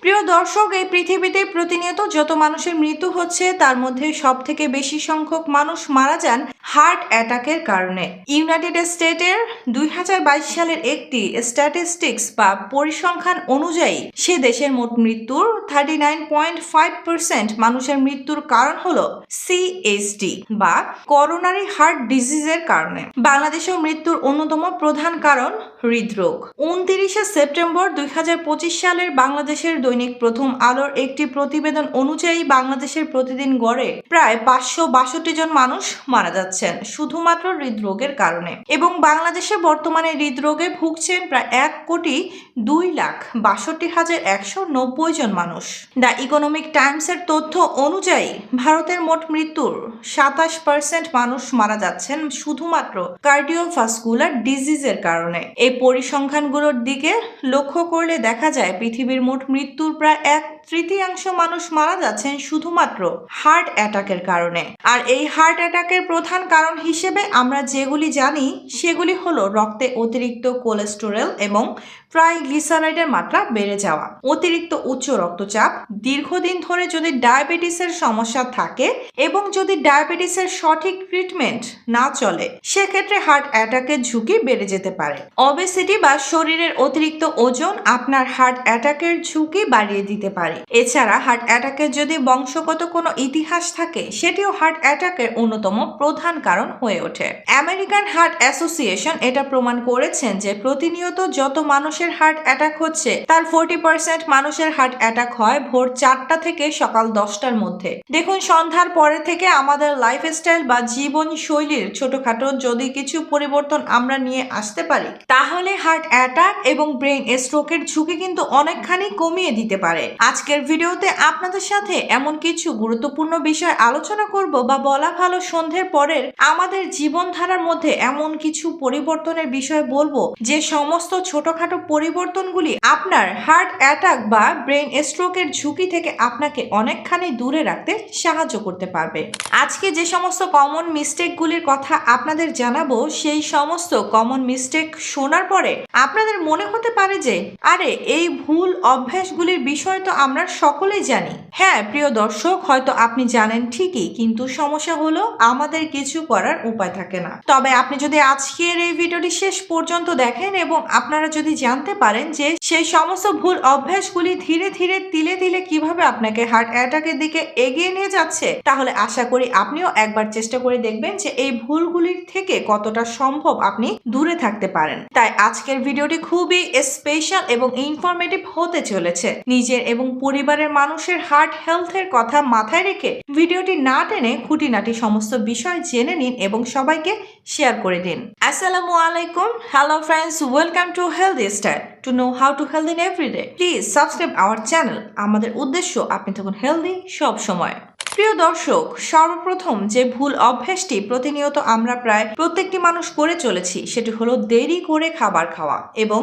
প্রিয় দর্শক, এই পৃথিবীতে প্রতিনিয়ত যত মানুষের মৃত্যু হচ্ছে তার মধ্যে সবথেকে বেশি সংখ্যক মানুষ মারা যান হার্ট অ্যাটাকের কারণে। ইউনাইটেড স্টেটের 2022 সালের একটি স্ট্যাটিস্টিক্স বা পরিসংখ্যান অনুযায়ী সে দেশের মোট মৃত্যুর 39.5% মানুষের মৃত্যুর কারণ হলো সিএসডি বা করোনারি হার্ট ডিজিজের কারণে। বাংলাদেশেও মৃত্যুর অন্যতম প্রধান কারণ হৃদরোগ। 29 সেপ্টেম্বর 2025 সালের বাংলাদেশের দৈনিক প্রথম আলোর একটি প্রতিবেদন অনুযায়ী বাংলাদেশের প্রতিদিন গড়ে প্রায় 562 জন মানুষ মারা যাচ্ছেন শুধুমাত্র হৃদরোগের কারণে, এবং বাংলাদেশে বর্তমানে হৃদরোগে ভুগছেন প্রায় 1,62,62,190 জন মানুষ। দ্য ইকোনমিক টাইমসের তথ্য অনুযায়ী ভারতের মোট মৃত্যুর 27% মানুষ মারা যাচ্ছেন শুধুমাত্র কার্ডিওভাস্কুলার ডিজিজের কারণে। এই পরিসংখ্যানগুলোর দিকে লক্ষ্য করলে দেখা যায় পৃথিবীর মোট মৃত্যুর প্রায় 1/3 মানুষ মারা যাচ্ছেন শুধুমাত্র হার্ট অ্যাটাকের কারণে। আর এই হার্ট অ্যাটাকের প্রধান কারণ হিসেবে আমরা যেগুলি জানি সেগুলি হলো রক্তে অতিরিক্ত কোলেস্টেরল এবং ট্রাইগ্লিসারাইডের মাত্রা বেড়ে যাওয়া, অতিরিক্ত উচ্চ রক্তচাপ, দীর্ঘদিন ধরে যদি ডায়াবেটিসের সমস্যা থাকে এবং যদি ডায়াবেটিসের সঠিক ট্রিটমেন্ট না চলে সেক্ষেত্রে হার্ট অ্যাটাকের ঝুঁকি বেড়ে যেতে পারে। অবেসিটি বা শরীরের অতিরিক্ত ওজন আপনার হার্ট অ্যাটাকের ঝুঁকি বাড়িয়ে দিতে পারে। এছাড়া হার্ট অ্যাটাকের যদি বংশগত কোনো ইতিহাস থাকে সেটিও হার্ট অ্যাটাকের অন্যতম প্রধান কারণ হয়ে ওঠে। আমেরিকান হার্ট অ্যাসোসিয়েশন এটা প্রমাণ করেছেন যে প্রতিনিয়ত যত মানুষের হার্ট অ্যাটাক হচ্ছে তার 40% মানুষের হার্ট অ্যাটাক হয় ভোর 4টা থেকে সকাল 10টার মধ্যে। দেখুন, সন্ধ্যার পরে থেকে আমাদের লাইফস্টাইল বা জীবন শৈলীর ছোটখাটো যদি কিছু পরিবর্তন আমরা নিয়ে আসতে পারি তাহলে হার্ট অ্যাটাক এবং ব্রেন স্ট্রোকের ঝুঁকি কিন্তু অনেকখানি কমিয়ে দিতে পারে। আজকের ভিডিওতে আপনাদের সাথে এমন কিছু গুরুত্বপূর্ণ বিষয় আলোচনা করব বা বলা ভালো সন্ধ্যের পরের আমাদের জীবনধারার মধ্যে এমন কিছু পরিবর্তনের বিষয় বলবো যে সমস্ত ছোটখাটো পরিবর্তনগুলি আপনার হার্ট অ্যাটাক বা ব্রেন স্ট্রোকের ঝুঁকি থেকে আপনাকে অনেকখানি দূরে রাখতে সাহায্য করতে পারবে। আজকে যে সমস্ত কমন মিস্টেকগুলির কথা আপনাদের জানাবো সেই সমস্ত কমন মিস্টেক শোনার পরে আপনাদের মনে হতে পারে যে আরে এই ভুল অভ্যাসগুলির বিষয় তো আমরা সকলেই জানি। হ্যাঁ প্রিয় দর্শক, হয়তো আপনি জানেন ঠিকই, কিন্তু সমস্যা হলো আমাদের কিছু করার উপায় থাকে না। তবে আপনি যদি আজকের এই ভিডিওটি শেষ পর্যন্ত দেখেন এবং আপনারা যদি জানতে পারেন যে সেই সমস্ত ভুল অভ্যাসগুলি ধীরে ধীরে তিলে তিলে কিভাবে আপনাকে হার্ট অ্যাটাকের দিকে এগিয়ে নিয়ে যাচ্ছে, তাহলে আশা করি আপনিও একবার চেষ্টা করে দেখবেন যে এই ভুলগুলির থেকে কতটা সম্ভব আপনি দূরে থাকতে পারেন। তাই আজকের ভিডিওটি খুবই স্পেশাল এবং ইনফরমেটিভ হতে চলেছে। নিজের এবং পরিবারের মানুষের হার্ট হেলথের কথা মাথায় রেখে ভিডিওটি না টেনে খুঁটিনাটি সমস্ত বিষয় জেনে নিন এবং সবাইকে শেয়ার করে দিন। আসসালামু আলাইকুম, hello friends, welcome to healthy style. To know how to healthy in every day, please subscribe our channel. আমাদের উদ্দেশ্য আপনি থাকুন হেলদি সব সময়। প্রিয় দর্শক, সর্বপ্রথম যে ভুল অভ্যাসটি প্রতিনিয়ত আমরা প্রায় প্রত্যেকটি মানুষ করে চলেছি সেটি হলো দেরি করে খাবার খাওয়া এবং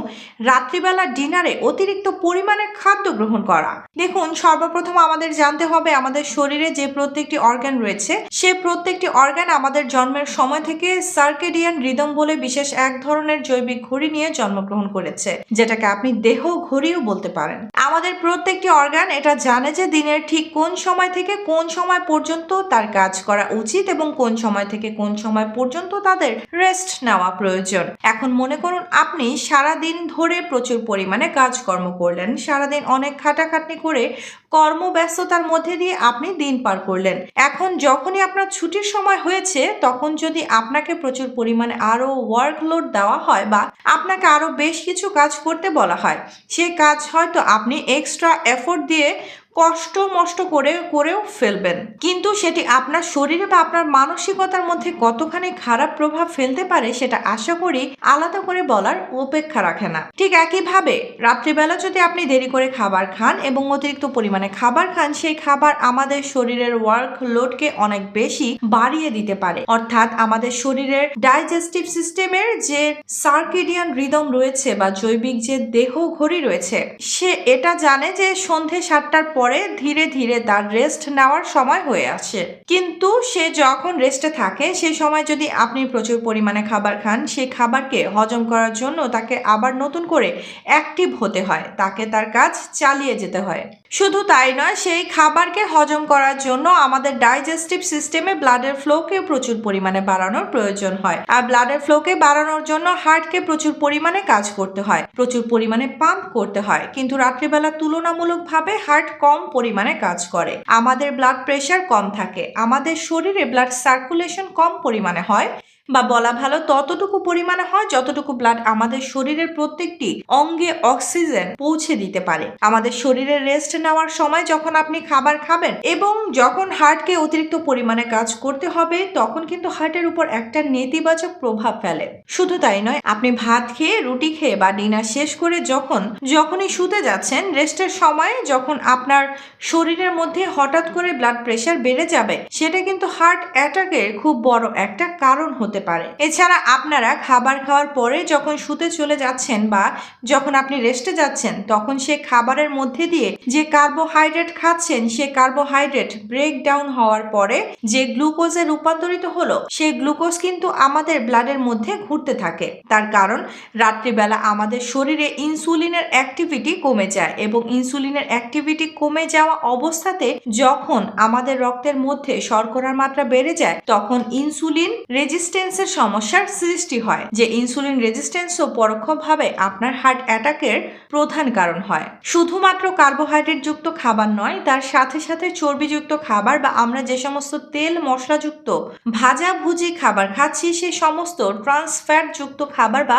রাত্রিবেলা ডিনারে অতিরিক্ত পরিমাণে খাদ্য গ্রহণ করা। দেখুন, সর্বপ্রথম আমাদের জানতে হবে আমাদের শরীরে যে প্রত্যেকটি অর্গান রয়েছে সে প্রত্যেকটি অর্গান আমাদের জন্মের সময় থেকে সার্কেডিয়ান রিদম বলে বিশেষ এক ধরনের জৈবিক ঘড়ি নিয়ে জন্মগ্রহণ করেছে, যেটাকে আপনি দেহ ঘড়িও বলতে পারেন। আমাদের প্রত্যেকটি অর্গান এটা জানে যে দিনের ঠিক কোন সময় থেকে কোন সময় পর্যন্ত তার কাজ করা উচিত এবং কোন সময় থেকে কোন সময় পর্যন্ত তাদের রেস্ট নেওয়া প্রয়োজন। এখন মনে করুন আপনি সারা দিন ধরে প্রচুর পরিমাণে কাজকর্ম করলেন, সারাদিন অনেক খাটাখাটনি করে কর্মব্যস্ততার মধ্যে দিয়ে আপনি দিন পার করলেন। এখন যখনই আপনার ছুটির সময় হয়েছে তখন যদি আপনাকে প্রচুর পরিমাণে আরো ওয়ার্কলোড দেওয়া হয় বা আপনাকে আরো বেশ কিছু কাজ করতে বলা হয়, সে কাজ হয়তো আপনি এক্সট্রা এফোর্ট দিয়ে কষ্ট মষ্ট করেও ফেলবেন, কিন্তু সেটি আপনার শরীরে বা আপনার মানসিকতার মধ্যে কতখানি খারাপ প্রভাব ফেলতে পারে সেটা আশা করি আলাদা করে বলার অপেক্ষা রাখে না। ঠিক একইভাবে রাত্রিবেলা যদি আপনি দেরি করে খাবার খান এবং অতিরিক্ত পরিমাণে খাবার খান, সেই খাবার আমাদের শরীরের ওয়ার্ক লোডকে অনেক বেশি বাড়িয়ে দিতে পারে। অর্থাৎ আমাদের শরীরের ডাইজেস্টিভ সিস্টেমের যে সার্কেডিয়ান রিদম রয়েছে বা জৈবিক যে দেহ ঘড়ি রয়েছে সে এটা জানে যে সন্ধে 7টার পরে পরে ধীরে ধীরে তার রেস্ট নেওয়ার সময় হয়ে আসে। কিন্তু সে যখন রেস্টে থাকে সেই সময় যদি আপনি প্রচুর পরিমাণে খাবার খান, সেই খাবারকে হজম করার জন্য তাকে আবার নতুন করে অ্যাক্টিভ হতে হয়, তাকে তার কাজ চালিয়ে যেতে হয়। শুধু তাই নয়, সেই খাবারকে হজম করার জন্য আমাদের ডাইজেস্টিভ সিস্টেমে ব্লাডের ফ্লোকে প্রচুর পরিমাণে বাড়ানোর প্রয়োজন হয়। আর ব্লাডের ফ্লোকে বাড়ানোর জন্য হার্টকে প্রচুর পরিমাণে কাজ করতে হয়, প্রচুর পরিমাণে পাম্প করতে হয়। কিন্তু রাত্রিবেলা তুলনামূলকভাবে হার্ট কম পরিমাণে কাজ করে, আমাদের ব্লাড প্রেশার কম থাকে, আমাদের শরীরে ব্লাড সার্কুলেশন কম পরিমাণে হয়, বা বলা ভালো ততটুকু পরিমাণে হয় যতটুকু ব্লাড আমাদের শরীরের প্রত্যেকটি অঙ্গে অক্সিজেন পৌঁছে দিতে পারে। আমাদের শরীরের রেস্ট নেওয়ার সময় যখন আপনি খাবার খাবেন এবং যখন হার্টকে অতিরিক্ত পরিমাণে কাজ করতে হবে, তখন কিন্তু হার্টের উপর একটা নেতিবাচক প্রভাব ফেলে। শুধু তাই নয়, আপনি ভাত খেয়ে, রুটি খেয়ে বা ডিনার শেষ করে যখনই শুতে যাচ্ছেন, রেস্টের সময় যখন আপনার শরীরের মধ্যে হঠাৎ করে ব্লাড প্রেশার বেড়ে যাবে, সেটা কিন্তু হার্ট অ্যাটাকের খুব বড় একটা কারণ হতে পারে। এছাড়া আপনারা খাবার খাওয়ার পরে যখন শুতে চলে যাচ্ছেন বা যখন আপনি রেস্টে যাচ্ছেন, তখন সে খাবারের মধ্যে দিয়ে যে কার্বোহাইড্রেট খাচ্ছেন, সে কার্বোহাইড্রেট ব্রেক ডাউন হওয়ার পরে যে গ্লুকোজে রূপান্তরিত হলো, সেই গ্লুকোজ কিন্তু আমাদের ব্লাডের মধ্যে ঘুরতে থাকে। তার কারণ রাত্রিবেলা আমাদের শরীরে ইনসুলিনের অ্যাক্টিভিটি কমে যায়, এবং ইনসুলিনের অ্যাক্টিভিটি কমে যাওয়া অবস্থাতে যখন আমাদের রক্তের মধ্যে শর্করার মাত্রা বেড়ে যায়, তখন ইনসুলিন রেজিস্ট্যান্সের সমস্যার সৃষ্টি হয়, যে ইনসুলিন রেজিস্ট্যান্সও পরোক্ষভাবে আপনার হার্ট অ্যাটাকের প্রধান কারণ হয়। শুধুমাত্র কার্বোহাইড্রেট যুক্ত খাবার নয়, তার সাথে সাথে চর্বিযুক্ত খাবার বা আমরা যে সমস্ত তেল মশলাযুক্ত ভাজা ভুজি খাবার খাচ্ছি, সে সমস্ত ট্রান্স ফ্যাট যুক্ত খাবার বা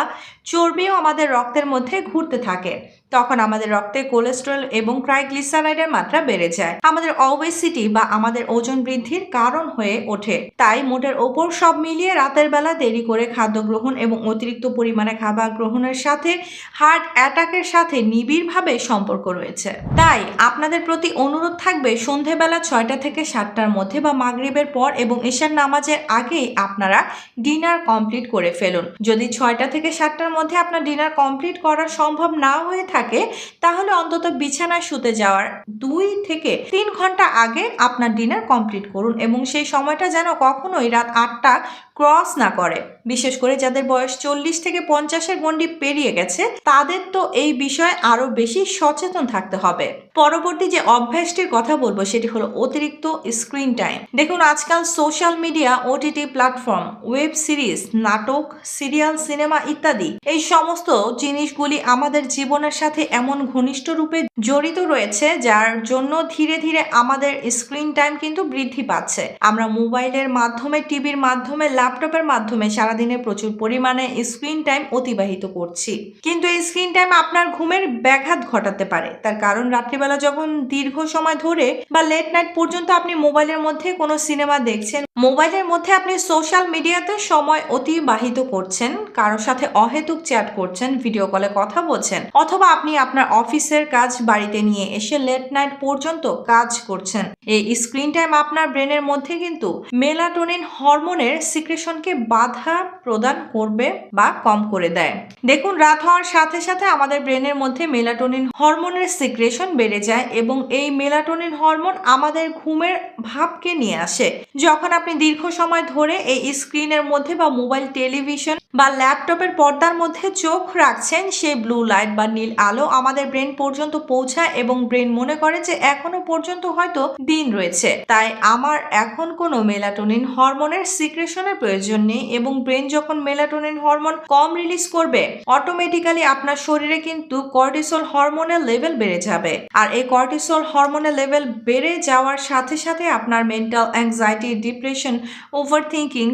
চর্বিও আমাদের রক্তের মধ্যে ঘুরতে থাকে। তখন আমাদের রক্তে কোলেস্টেরল এবং ট্রাইগ্লিসারাইডের মাত্রা বেড়ে যায়, আমাদের ওবেসিটি বা আমাদের ওজন বৃদ্ধির কারণ হয়ে ওঠে। তাই মোটের ওপর সব মিলিয়ে রাতের বেলা দেরি করে খাদ্য গ্রহণ এবং অতিরিক্ত পরিমাণে খাবার গ্রহণের সাথে হার্ট অ্যাটাকের সাথে নিবিড়ভাবে সম্পর্ক রয়েছে। তাই আপনাদের প্রতি অনুরোধ থাকবে, সন্ধেবেলা 6টা থেকে 7টার মধ্যে বা মাগরিবের পর এবং এশার নামাজের আগেই আপনারা ডিনার কমপ্লিট করে ফেলুন। যদি 6টা থেকে 7টার মধ্যে আপনার ডিনার কমপ্লিট করা সম্ভব না হয়ে থাকে, তাহলে অন্তত বিছানায় শুতে যাওয়ার 2 থেকে 3 ঘন্টা আগে আপনার ডিনার কমপ্লিট করুন, এবং সেই সময়টা যেন কখনোই রাত 8টা ক্রস না করে। বিশেষ করে যাদের বয়স 40 থেকে 50-এর গণ্ডি পেরিয়ে গেছে, তাদের তো এই বিষয়ে আরো বেশি সচেতন থাকতে হবে। পরবর্তী যে অভ্যাসটির কথা বলবো, সেটি হলো অতিরিক্ত স্ক্রিন টাইম। দেখুন, আজকাল social media, OTT platform, web series, নাটক, সিরিয়াল, সিনেমা ইত্যাদি এই সমস্ত জিনিসগুলি আমাদের জীবনের সাথে এমন ঘনিষ্ঠ রূপে জড়িত রয়েছে, যার জন্য ধীরে ধীরে আমাদের স্ক্রিন টাইম কিন্তু বৃদ্ধি পাচ্ছে। আমরা মোবাইলের মাধ্যমে, টিভির মাধ্যমে, ল্যাপটপের মাধ্যমে সারাদিনে প্রচুর পরিমাণে স্ক্রিন টাইম অতিবাহিত করছি। কিন্তু এই স্ক্রিন টাইম আপনার ঘুমের ব্যাঘাত ঘটাতে পারে। তার কারণ রাত্রিবেলা যখন দীর্ঘ সময় ধরে বা লেট নাইট পর্যন্ত আপনি মোবাইলের মধ্যে কোনো সিনেমা দেখছেন, মোবাইলের মধ্যে আপনি সোশ্যাল মিডিয়াতে সময় অতিবাহিত করছেন, কারোর সাথে অহেতুক চ্যাট করছেন, ভিডিও কলে কথা বলছেন, অথবা আপনি আপনার অফিসের কাজ বাড়িতে নিয়ে এসে লেট নাইট পর্যন্ত কাজ করছেন, এই স্ক্রিন টাইম আপনার ব্রেনের মধ্যে কিন্তু মেলাটোনিন হরমোনের সিক্রেশনকে বাধা প্রদান করবে বা কম করে দেয়। দেখুন, রাত হওয়ার সাথে সাথে আমাদের ব্রেনের মধ্যে মেলাটোনিন হরমোনের সিক্রেশন বেড়ে যায়, এবং এই মেলাটোনিন হরমোন আমাদের ঘুমের ভাবকে নিয়ে আসে। যখন আপনি দীর্ঘ সময় ধরে এই স্ক্রিনের মধ্যে বা মোবাইল, টেলিভিশন বা ল্যাপটপের পর্দার মধ্যে চোখ রাখছেন, সেই ব্লু লাইট বা নীল আলো আমাদের ব্রেন পর্যন্ত পৌঁছায় এবং ব্রেন মনে করে যে এখনো পর্যন্ত হয়তো দিন রয়েছে, তাই আমার এখন কোনো মেলাটোনিন হরমোনের সিক্রেশনের প্রয়োজন নেই। এবং ব্রেন যখন মেলাটোনিন হরমোন কম রিলিজ করবে, অটোমেটিক্যালি আপনার শরীরে কিন্তু কর্টিসল হরমোনের লেভেল বেড়ে যাবে। আর এই কর্টিসল হরমোনের লেভেল বেড়ে যাওয়ার সাথে সাথে আপনার mental anxiety, depression, overthinking,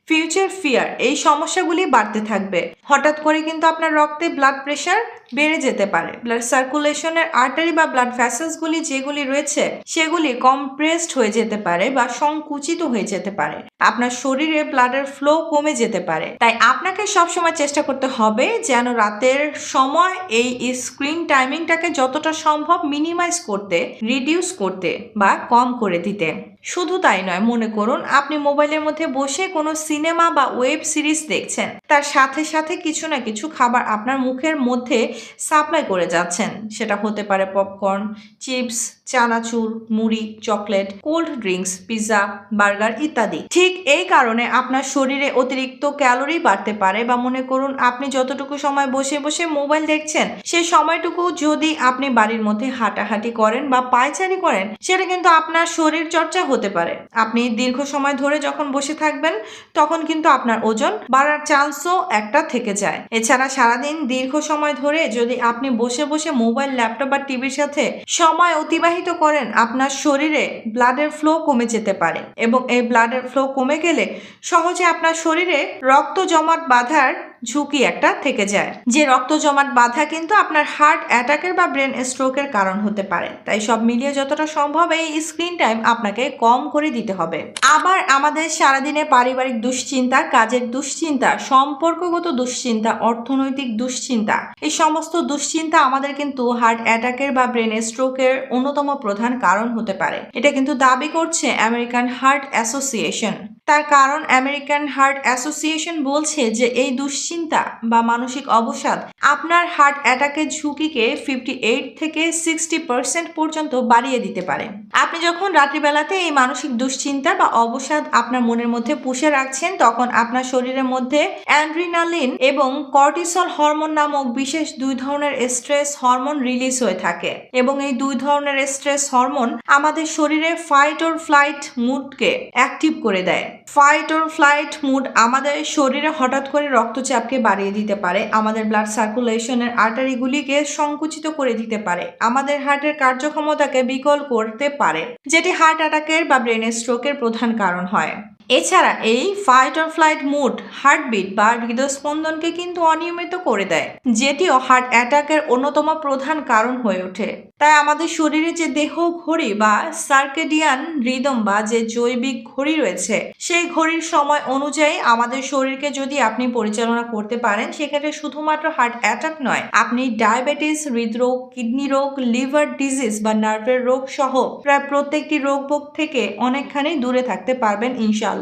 future fear এই সমস্যাগুলি বাড়তে থাকবে। হঠাৎ করে কিন্তু আপনার রক্তে ব্লাড প্রেশার বেড়ে যেতে পারে। ব্লাড সার্কুলেশনের আর্টারি বা ব্লাড ভেসেলসগুলি যেগুলি রয়েছে, সেগুলি কমপ্রেসড হয়ে যেতে পারে বা সংকুচিত হয়ে যেতে পারে। আপনার শরীরে ব্লাডের ফ্লো কমে যেতে পারে। তাই আপনাকে সবসময় চেষ্টা করতে হবে যেন রাতের সময় এই স্ক্রিন টাইমিংটাকে যতটা সম্ভব মিনিমাইজ করতে, রিডিউস করতে বা কম করে দিতে। শুধু তাই নয়, মনে করুন আপনি মোবাইলের মধ্যে বসে কোনো সিনেমা বা ওয়েব সিরিজ দেখছেন, তার সাথে সাথে কিছু না কিছু খাবার আপনার মুখের মধ্যে সাপ্লাই করে যাচ্ছেন। সেটা হতে পারে পপকর্ন, চিপস, চানাচুর, মুড়ি, chocolate, cold drinks, pizza, burger ইত্যাদি। ঠিক এই কারণে আপনার শরীরে অতিরিক্ত ক্যালোরি বাড়তে পারে। বা মনে করুন আপনি যতটুকু সময় বসে বসে মোবাইল দেখছেন, সেই সময়টুকু যদি আপনি বাড়ির মধ্যে হাঁটাহাঁটি করেন বা পায়চারি করেন, সেটা কিন্তু আপনার শরীর চর্চা হতে পারে। আপনি দীর্ঘ সময় ধরে যখন বসে থাকবেন, তখন কিন্তু আপনার ওজন বাড়ার চান্সও একটা থেকে যায়। এছাড়া সারাদিন দীর্ঘ সময় ধরে যদি আপনি বসে বসে মোবাইল, ল্যাপটপ বা টিভির সাথে সময় অতিবাহিত করেন, আপনার শরীরে ব্লাডের ফ্লো কমে যেতে পারে এবং এই ব্লাডের ফ্লো কমে গেলে সহজে আপনার শরীরে রক্ত জমাট বাঁধার ঝুঁকি একটা থেকে যায়, যে রক্ত জমাট বাঁধা কিন্তু আপনার হার্ট অ্যাটাকের বা ব্রেন স্ট্রোকের কারণ হতে পারে। তাই সব মিলিয়ে যতটা সম্ভব এই স্ক্রিন টাইম আপনাকে কম করে দিতে হবে। আবার আমাদের সারাদিনে পারিবারিক দুশ্চিন্তা, কাজের দুশ্চিন্তা, সম্পর্কগত দুশ্চিন্তা, অর্থনৈতিক দুশ্চিন্তা, এই সমস্ত দুশ্চিন্তা আমাদের কিন্তু হার্ট অ্যাটাকের বা ব্রেন স্ট্রোকের অন্যতম প্রধান কারণ হতে পারে। এটা কিন্তু দাবি করছে আমেরিকান হার্ট অ্যাসোসিয়েশন। তার কারণ আমেরিকান হার্ট অ্যাসোসিয়েশন বলছে যে এই দুশ্চিন্তা বা মানসিক অবসাদ আপনার হার্ট অ্যাটাকের ঝুঁকিকে 58 থেকে 60% পর্যন্ত বাড়িয়ে দিতে পারে। আপনি যখন রাত্রিবেলাতে এই মানসিক দুশ্চিন্তা বা অবসাদ আপনার মনের মধ্যে পুষে রাখছেন, তখন আপনার শরীরের মধ্যে অ্যাড্রিনালিন এবং কর্টিসল হরমোন নামক বিশেষ দুই ধরনের স্ট্রেস হরমোন রিলিজ হয়ে থাকে এবং এই দুই ধরনের স্ট্রেস হরমোন আমাদের শরীরে ফাইট অর ফ্লাইট মুডকে অ্যাক্টিভ করে দেয়। ফাইট অর ফ্লাইট মুড আমাদের শরীরে হঠাৎ করে রক্তচাপকে বাড়িয়ে দিতে পারে, আমাদের ব্লাড সার্কুলেশনের আর্টারিগুলিকে সংকুচিত করে দিতে পারে, আমাদের হার্টের কার্যক্ষমতাকে বিকল করতে পারে, যেটি হার্ট অ্যাটাকের বা ব্রেন স্ট্রোকের প্রধান কারণ হয়। এছাড়া এই fight or flight mode heartbeat বা হৃদস্পন্দনকে কিন্তু অনিয়মিত করে দেয়, যেটিও হার্ট অ্যাটাকের অন্যতম প্রধান কারণ হয়ে ওঠে। তাই আমাদের শরীরে যে দেহ ঘড়ি বা সার্কেডিয়ান রিদম বা যে জৈবিক ঘড়ি রয়েছে, সেই ঘড়ির সময় অনুযায়ী আমাদের শরীরকে যদি আপনি পরিচালনা করতে পারেন, সেক্ষেত্রে শুধুমাত্র হার্ট অ্যাটাক নয়, আপনি ডায়াবেটিস, হৃদরোগ, কিডনি রোগ, লিভার ডিজিজ বা নার্ভের রোগ সহ প্রায় প্রত্যেকটি রোগ থেকে অনেকখানি দূরে থাকতে পারবেন ইনশাআল্লাহ।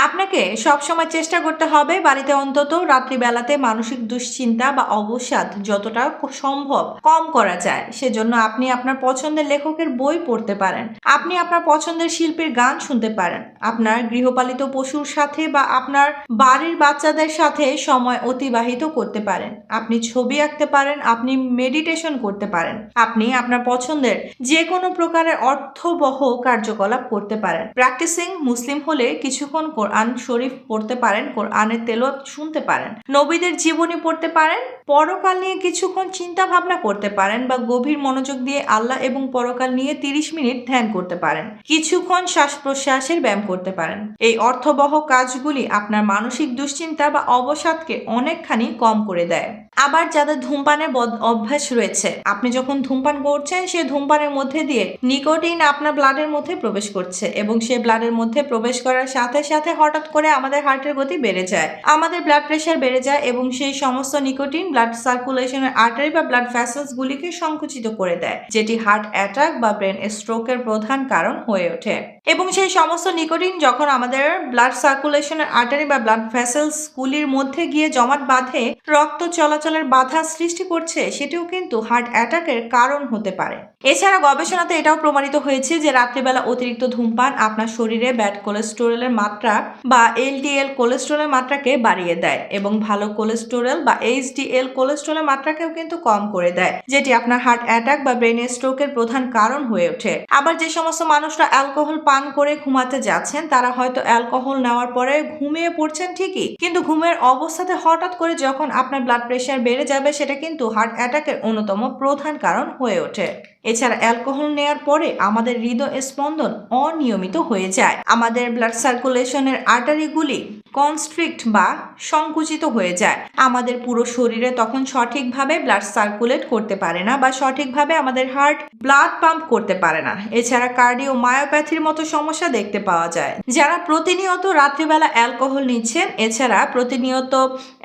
আপনাকে সবসময় চেষ্টা করতে হবে বাড়িতে অন্তত রাত্রিবেলাতে মানসিক দুশ্চিন্তা বা অবসাদ যতটা সম্ভব কম করা যায়। সেজন্য আপনি আপনার পছন্দের লেখকের বই পড়তে পারেন, আপনি আপনার পছন্দের শিল্পীর গান শুনতে পারেন, আপনার গৃহপালিত পশুর সাথে বা আপনার বাড়ির বাচ্চাদের সাথে সময় অতিবাহিত করতে পারেন, আপনি ছবি আঁকতে পারেন, আপনি মেডিটেশন করতে পারেন, আপনি আপনার পছন্দের যে কোনো প্রকারের অর্থবহ কার্যকলাপ করতে পারেন। প্র্যাকটিসিং মুসলিম হলে কিছুক্ষণ কোরআন শরীফ পড়তে পারেন, কোরআনের তেলাওয়াত শুনতে পারেন, নবীদের জীবনী পড়তে পারেন, পরকাল নিয়ে কিছুক্ষণ চিন্তা ভাবনা করতে পারেন বা গভীর মনোযোগ দিয়ে আল্লাহ এবং পরকাল নিয়ে 30 মিনিট ধ্যান করতে পারেন, কিছুক্ষণ শ্বাস প্রশ্বাসের ব্যায়াম করতে পারেন। এই অর্থবহ কাজগুলি আপনার মানসিক দুশ্চিন্তা বা অবসাদকে অনেকখানি কম করে দেয়। আবার যাদের ধূমপানের অভ্যাস রয়েছে, আপনি যখন ধূমপান করছেন, সেই ধূমপানের মধ্যে দিয়ে নিকোটিন আপনার ব্লাডের মধ্যে প্রবেশ করছে এবং সে ব্লাডের মধ্যে প্রবেশ করার সাথে সাথে হঠাৎ করে আমাদের হার্টের গতি বেড়ে যায়, আমাদের ব্লাড প্রেশার বেড়ে যায় এবং সেই সমস্ত নিকোটিন ব্লাড সার্কুলেশনের আর্টারি বা ব্লাড ভেসেলস গুলিকে সংকুচিত করে দেয়, যেটি হার্ট অ্যাটাক বা ব্রেন স্ট্রোকের প্রধান কারণ হয়ে ওঠে। এবং সেই সমস্ত নিকোটিন যখন আমাদের ব্লাড সার্কুলেশনের আর্টারি বা ব্লাড ভেসেলস গুলির মধ্যে গিয়ে জমাট বাঁধে, রক্ত চলাচলের বাধা সৃষ্টি করছে, সেটিও কিন্তু হার্ট অ্যাটাকের কারণ হতে পারে। এছাড়া গবেষণাতে এটাও প্রমাণিত হয়েছে যে রাত্রিবেলা অতিরিক্ত ধূমপান আপনার শরীরে ব্যাড কোলেস্টেরলের মাত্রা বা এলডিএল কোলেস্টেরলের মাত্রাকে বাড়িয়ে দেয় এবং ভালো কোলেস্টেরল বা এইচডিএল কোলেস্টেরলের মাত্রাকেও কিন্তু কম করে দেয়, যেটি আপনার হার্ট অ্যাটাক বা ব্রেন স্ট্রোকের প্রধান কারণ হয়ে ওঠে। আবার যে সমস্ত মানুষরা অ্যালকোহল পান করে ঘুমাতে যাচ্ছেন, তারা হয়তো অ্যালকোহল নেওয়ার পরে ঘুমিয়ে পড়ছেন ঠিকই, কিন্তু ঘুমের অবস্থাতে হঠাৎ করে যখন আপনার ব্লাড প্রেশার বেড়ে যাবে, সেটা কিন্তু হার্ট অ্যাটাকের অন্যতম প্রধান কারণ হয়ে ওঠে। এছাড়া অ্যালকোহল নেওয়ার পরে আমাদের হৃদয় স্পন্দন অনিয়মিত হয়ে যায়, আমাদের ব্লাড সার্কুলেশনের আর্টারিগুলি কনস্ট্রিক্ট বা সংকুচিত হয়ে যায়, আমাদের পুরো শরীরে তখন সঠিকভাবে ব্লাড সার্কুলেট করতে পারে না বা সঠিকভাবে আমাদের হার্ট ব্লাড পাম্প করতে পারে না। এছাড়া কার্ডিও মায়োপ্যাথির মতো সমস্যা দেখতে পাওয়া যায়। যারা প্রতিনিয়ত রাত্রিবেলা অ্যালকোহল নিচ্ছেন, এছাড়া প্রতিনিয়ত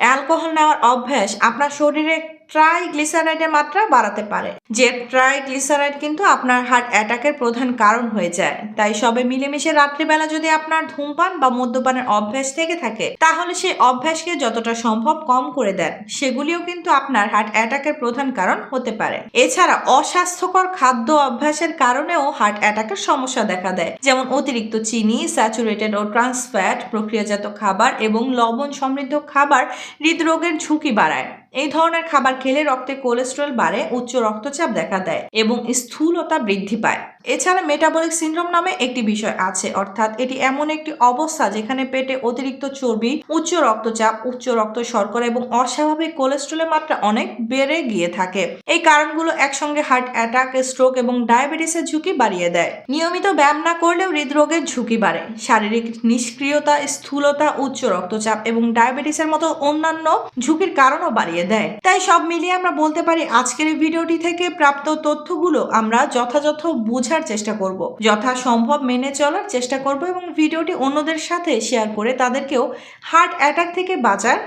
অ্যালকোহল নেওয়ার অভ্যাস আপনার শরীরে ট্রাইগ্লিসারাইডের মাত্রা বাড়াতে পারে। যে ট্রাইগ্লিসারাইড কিন্তু আপনার হার্ট অ্যাটাকের প্রধান কারণ হয়ে যায়। তাই সবে মিলেমিশে রাত্রিবেলা যদি আপনার ধূমপান বা মদ্যপানের অভ্যাস থেকে থাকে, তাহলে সেই অভ্যাসকে যতটা সম্ভব কম করে দেন। সেগুলিও কিন্তু আপনার হার্ট অ্যাটাকের প্রধান কারণ হতে পারে। এছাড়া অস্বাস্থ্যকর খাদ্য অভ্যাসের কারণেও হার্ট অ্যাটাকের সমস্যা দেখা দেয়, যেমন অতিরিক্ত চিনি, স্যাচুরেটেড ও ট্রান্স ফ্যাট, প্রক্রিয়াজাত খাবার এবং লবণ সমৃদ্ধ খাবার হৃদরোগের ঝুঁকি বাড়ায়। এই ধরনের খাবার খেলে রক্তে কোলেস্টেরল বাড়ে, উচ্চ রক্তচাপ দেখা দেয় এবং স্থূলতা বৃদ্ধি পায়। এছাড়া মেটাবলিক সিনড্রোম নামে একটি বিষয় আছে, অর্থাৎ এটি এমন একটি অবস্থা যেখানে পেটে অতিরিক্ত চর্বি, উচ্চ রক্তচাপ, উচ্চ রক্ত শর্করা এবং অস্বাভাবিক কোলেস্টেরলের মাত্রা অনেক বেড়ে গিয়ে থাকে। এই কারণগুলো একসঙ্গে হার্ট অ্যাটাক, স্ট্রোক এবং ডায়াবেটিসের ঝুঁকি বাড়িয়ে দেয়। নিয়মিত ব্যায়াম না করলেও হৃদরোগের ঝুঁকি বাড়ে। শারীরিক নিষ্ক্রিয়তা, স্থূলতা, উচ্চ রক্তচাপ এবং ডায়াবেটিসের মতো অন্যান্য ঝুঁকির কারণও বাড়িয়ে দেয়। তাই সব মিলিয়ে আমরা বলতে পারি আজকের এই ভিডিওটি থেকে প্রাপ্ত তথ্যগুলো আমরা যথাযথ বোঝার চেষ্টা করব, যথাসম্ভব মেনে চলার চেষ্টা করব এবং ভিডিওটি অন্যদের সাথে শেয়ার করে তাদেরকেও হার্ট অ্যাটাক থেকে বাঁচার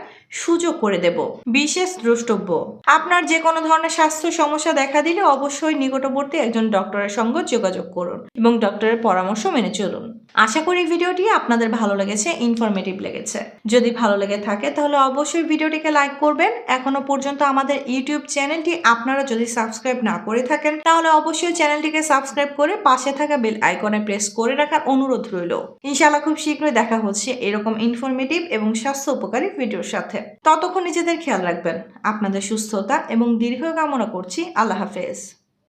সুযোগ করে দেব। বিশেষ দ্রষ্টব্য: আপনার যে কোনো ধরনের স্বাস্থ্য সমস্যা দেখা দিলে অবশ্যই নিকটবর্তী একজন ডক্টরের সঙ্গে যোগাযোগ করুন এবং ডক্টরের পরামর্শ মেনে চলুন। আশা করি ভিডিওটি আপনাদের ভালো লেগেছে, ইনফরমেটিভ লেগেছে। যদি ভালো লেগে থাকে তাহলে অবশ্যই ভিডিওটিকে লাইক করবেন। এখনো পর্যন্ত আমাদের ইউটিউব চ্যানেলটি আপনারা যদি সাবস্ক্রাইব না করে থাকেন তাহলে অবশ্যই চ্যানেলটিকে সাবস্ক্রাইব করে পাশে থাকা বেল আইকনে প্রেস করে রাখার অনুরোধ রইল। ইনশাআল্লাহ খুব শীঘ্রই দেখা হচ্ছে এরকম ইনফরমেটিভ এবং স্বাস্থ্য উপকারী ভিডিওর সাথে। ততক্ষণ নিজেদের খেয়াল রাখবেন। আপনাদের সুস্থতা এবং দীর্ঘ কামনা করছি। আল্লাহ হাফেজ।